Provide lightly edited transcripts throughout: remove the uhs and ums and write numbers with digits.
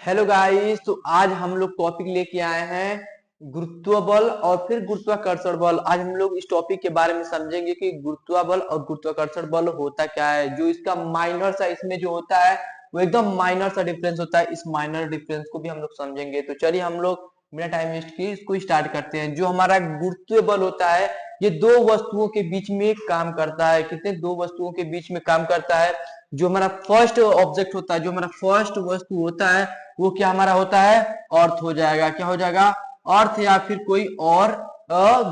Hello guys. तो आज हम लोग टॉपिक लेके आए हैं गुरुत्व बल और फिर गुरुत्वाकर्षण बल। आज हम लोग इस टॉपिक के बारे में समझेंगे कि गुरुत्व बल और गुरुत्वाकर्षण बल होता क्या है। जो इसका माइनर सा इसमें जो होता है वो एकदम माइनर सा डिफरेंस होता है। इस माइनर डिफरेंस को भी हम लोग समझेंगे। तो चलिए हम लोग बिना टाइम वेस्ट किए इसको स्टार्ट करते हैं। जो हमारा गुरुत्व बल होता है ये दो वस्तुओं के बीच में काम करता है। कितने दो वस्तुओं के बीच में काम करता है। जो हमारा फर्स्ट ऑब्जेक्ट होता है, जो हमारा फर्स्ट वस्तु होता है वो क्या हमारा होता है, अर्थ हो जाएगा। क्या हो जाएगा, अर्थ, या फिर कोई और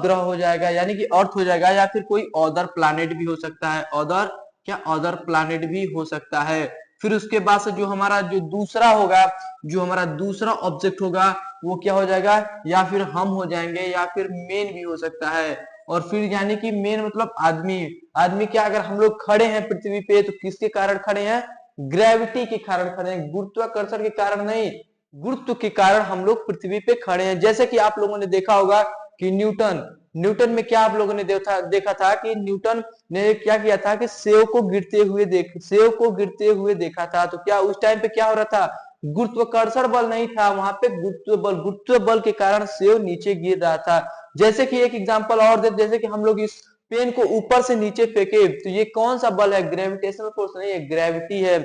ग्रह हो जाएगा, यानी कि अर्थ हो जाएगा, या फिर कोई अदर प्लैनेट भी हो सकता है। अदर क्या, अदर प्लैनेट भी हो सकता है। फिर उसके बाद से जो हमारा जो दूसरा होगा, जो हमारा दूसरा ऑब्जेक्ट होगा वो क्या हो जाएगा, या फिर हम हो जाएंगे, या फिर मेन भी हो सकता है। और फिर यानी कि मेन मतलब आदमी। आदमी क्या, अगर हम लोग खड़े हैं पृथ्वी पे तो किसके कारण खड़े हैं, ग्रेविटी के कारण खड़े हैं, गुरुत्वाकर्षण के कारण नहीं, गुरुत्व के कारण हम लोग पृथ्वी पे खड़े हैं। जैसे कि आप लोगों ने देखा होगा कि न्यूटन न्यूटन में क्या आप लोगों ने देखा था कि न्यूटन ने क्या किया था कि सेव को गिरते हुए देखा था। तो क्या उस टाइम पे क्या हो रहा था, गुरुत्वाकर्षण बल नहीं था, वहां पे गुरुत्व बल के कारण सेव नीचे गिर रहा था। जैसे कि एक एग्जांपल और दे, जैसे कि हम लोग इस पेन को ऊपर से नीचे फेंके तो ये कौन सा बल है, ग्रेविटेशनल फोर्स नहीं है, ग्रेविटी है।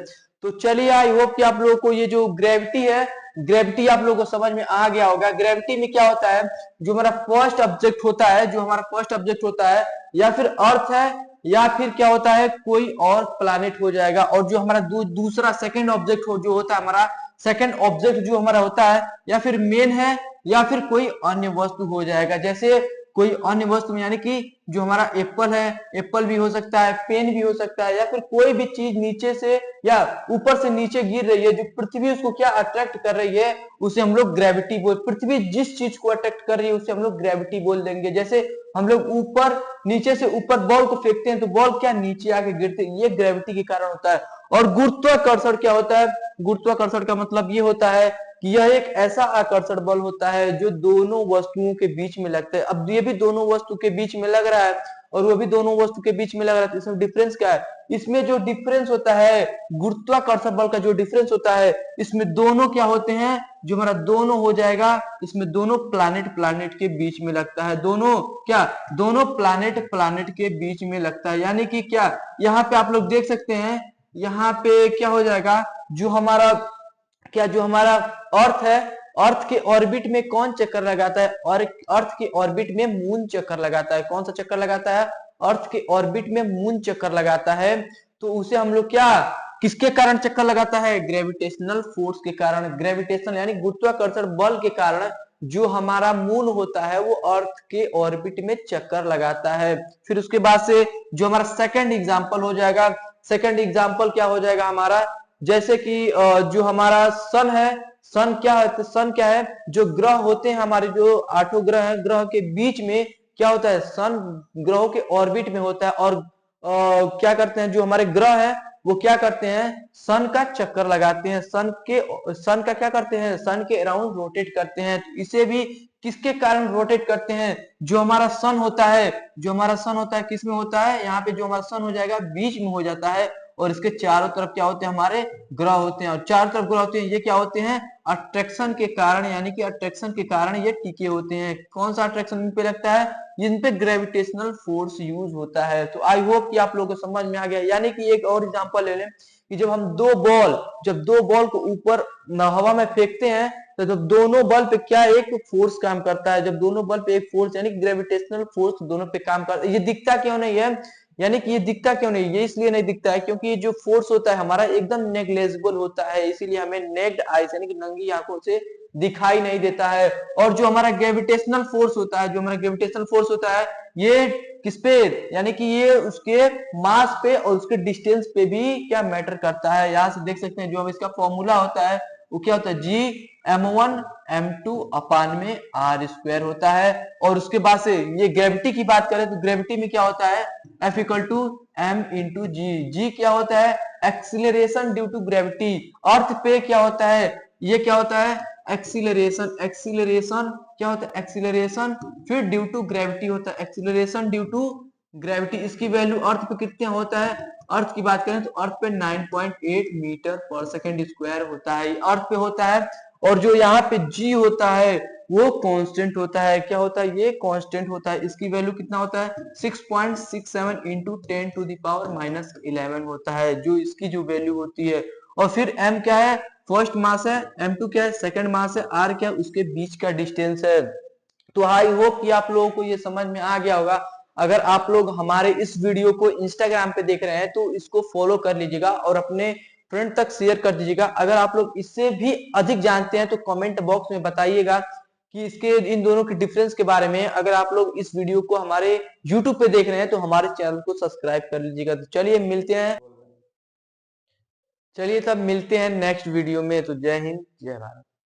तो चलिए, आई होप कि आप लोगों को ये जो ग्रेविटी है, ग्रेविटी आप लोगों को समझ में आ गया होगा। ग्रेविटी में क्या होता है, जो हमारा फर्स्ट ऑब्जेक्ट होता है, जो हमारा फर्स्ट ऑब्जेक्ट होता है, या फिर अर्थ है, या फिर क्या होता है कोई और प्लैनेट हो जाएगा। और जो हमारा दूसरा सेकंड ऑब्जेक्ट जो होता है, हमारा सेकंड ऑब्जेक्ट जो हमारा होता है, या फिर मेन है, या फिर कोई अन्य वस्तु हो जाएगा। जैसे कोई अन्य वस्तु में, यानी कि जो हमारा एप्पल है, एप्पल भी हो सकता है, पेन भी हो सकता है, या फिर कोई भी चीज नीचे से या ऊपर से नीचे गिर रही है, जो पृथ्वी उसको क्या अट्रैक्ट कर रही है, उसे हम लोग ग्रेविटी बोल, पृथ्वी जिस चीज को अट्रैक्ट कर रही है उसे हम लोग ग्रेविटी बोल देंगे। जैसे हम लोग ऊपर नीचे से ऊपर बॉल को फेंकते हैं तो बॉल क्या नीचे आके गिरते हैं, ये ग्रेविटी के कारण होता है। और गुरुत्वाकर्षण क्या होता है, गुरुत्वाकर्षण का मतलब ये होता है कि यह एक ऐसा आकर्षण बल होता है जो दोनों वस्तुओं के बीच में लगता है। अब ये भी दोनों वस्तु के बीच में लग रहा है और वो भी दोनों वस्तु के बीच में लग रहा है, तो इसमें डिफरेंस क्या है, इसमें जो डिफरेंस होता है, गुरुत्वाकर्षण बल का जो डिफरेंस होता है, इसमें दोनों क्या होते हैं, जो हमारा दोनों हो जाएगा, इसमें दोनों प्लैनेट के बीच में लगता है। दोनों क्या, दोनों प्लैनेट के बीच में लगता है। यानी कि क्या, यहाँ पे आप लोग देख सकते हैं, यहाँ पे क्या हो जाएगा, जो हमारा क्या, जो हमारा अर्थ है, अर्थ के ऑर्बिट में कौन चक्कर लगाता है, और अर्थ के ऑर्बिट में मून चक्कर लगाता है। कौन सा चक्कर लगाता है, अर्थ के ऑर्बिट में मून चक्कर लगाता है। तो उसे हम लोग क्या, किसके कारण चक्कर लगाता है, ग्रेविटेशनल फोर्स के कारण, ग्रेविटेशनल यानी गुरुत्वाकर्षण बल के कारण जो हमारा मून होता है वो अर्थ के ऑर्बिट में चक्कर लगाता है। फिर उसके बाद से जो हमारा सेकंड एग्जांपल हो जाएगा, सेकंड एग्जांपल क्या हो जाएगा हमारा, जैसे कि जो हमारा सन है, सन क्या है, सन क्या है, जो ग्रह होते हैं हमारे, जो 8 ग्रह हैं, ग्रह के बीच में क्या होता है, सन ग्रहों के ऑर्बिट में होता है। और क्या करते हैं, जो हमारे ग्रह है वो क्या करते हैं, सन का चक्कर लगाते हैं, सन का क्या करते हैं, सन के अराउंड रोटेट करते हैं। तो इसे भी किसके कारण रोटेट करते हैं, जो हमारा सन होता है, जो हमारा सन होता है किसमें होता है, यहाँ पे जो हमारा सन हो जाएगा बीच में हो जाता है, और इसके चारों तरफ क्या होते हैं, हमारे ग्रह होते हैं। और चारों तरफ ग्रह होते हैं, ये क्या होते हैं, अट्रैक्शन के कारण, यानी कि अट्रैक्शन के कारण ये टिके होते हैं। कौन सा अट्रैक्शन इन पे लगता है, इन पे ग्रेविटेशनल फोर्स यूज होता है। तो आई होप कि आप लोगों को समझ में आ गया। यानी कि एक और एग्जांपल ले लें कि जब दो बॉल को ऊपर हवा में फेंकते हैं तो जब दोनों बल पे क्या एक फोर्स काम करता है, जब दोनों बल पे एक फोर्स यानी ग्रेविटेशनल फोर्स दोनों पे काम करता है। ये दिखता क्यों नहीं है, यानी कि ये दिखता क्यों नहीं, ये इसलिए नहीं दिखता है क्योंकि ये जो फोर्स होता है हमारा एकदम नेग्लेजिबल होता है, इसीलिए हमें नेक्ड आईज यानी कि नंगी आंखों से दिखाई नहीं देता है। और जो हमारा ग्रेविटेशनल फोर्स होता है, जो हमारा ग्रेविटेशनल फोर्स होता है, ये किस पे, यानी कि ये उसके मास पे और उसके डिस्टेंस पे भी क्या मैटर करता है। यहां से देख सकते हैं जो हम इसका फॉर्मूला होता है वो क्या होता है, G m1m2 अपान में r² होता है। और उसके बाद से ये ग्रेविटी की बात करें तो ग्रेविटी में क्या होता है, F equal to m into g क्या होता है, acceleration due to gravity. Earth पे क्या होता है, ये क्या होता है, एक्सीलरेशन, एक्सीलरेशन क्या होता है, एक्सीलरेशन, फिर ड्यू टू ग्रेविटी होता है, एक्सीलरेशन ड्यू टू ग्रेविटी, इसकी वैल्यू अर्थ पे कितने होता है, अर्थ की बात करें तो अर्थ पे 9.8 मीटर पर सेकेंड स्क्वायर होता है, अर्थ पे होता है। और जो यहाँ पे जी होता है वो कांस्टेंट होता है, क्या होता है, ये कांस्टेंट होता है। इसकी वैल्यू कितना होता है, 6.67 इंटू 10⁻11 होता है, जो इसकी जो वैल्यू होती है। और फिर m क्या है, फर्स्ट मास है, m2 क्या है, सेकंड मास है, r क्या है, उसके बीच का डिस्टेंस है। तो आई होप कि आप लोगों को ये समझ में आ गया होगा। अगर आप लोग हमारे इस वीडियो को इंस्टाग्राम पे देख रहे हैं तो इसको फॉलो कर लीजिएगा और अपने फ्रेंड तक शेयर कर दीजिएगा। अगर आप लोग इससे भी अधिक जानते हैं तो कमेंट बॉक्स में बताइएगा कि इसके इन दोनों के डिफरेंस के बारे में। अगर आप लोग इस वीडियो को हमारे यूट्यूब पे देख रहे हैं तो हमारे चैनल को सब्सक्राइब कर लीजिएगा। तो चलिए तब मिलते हैं नेक्स्ट वीडियो में। तो जय हिंद, जय भारत।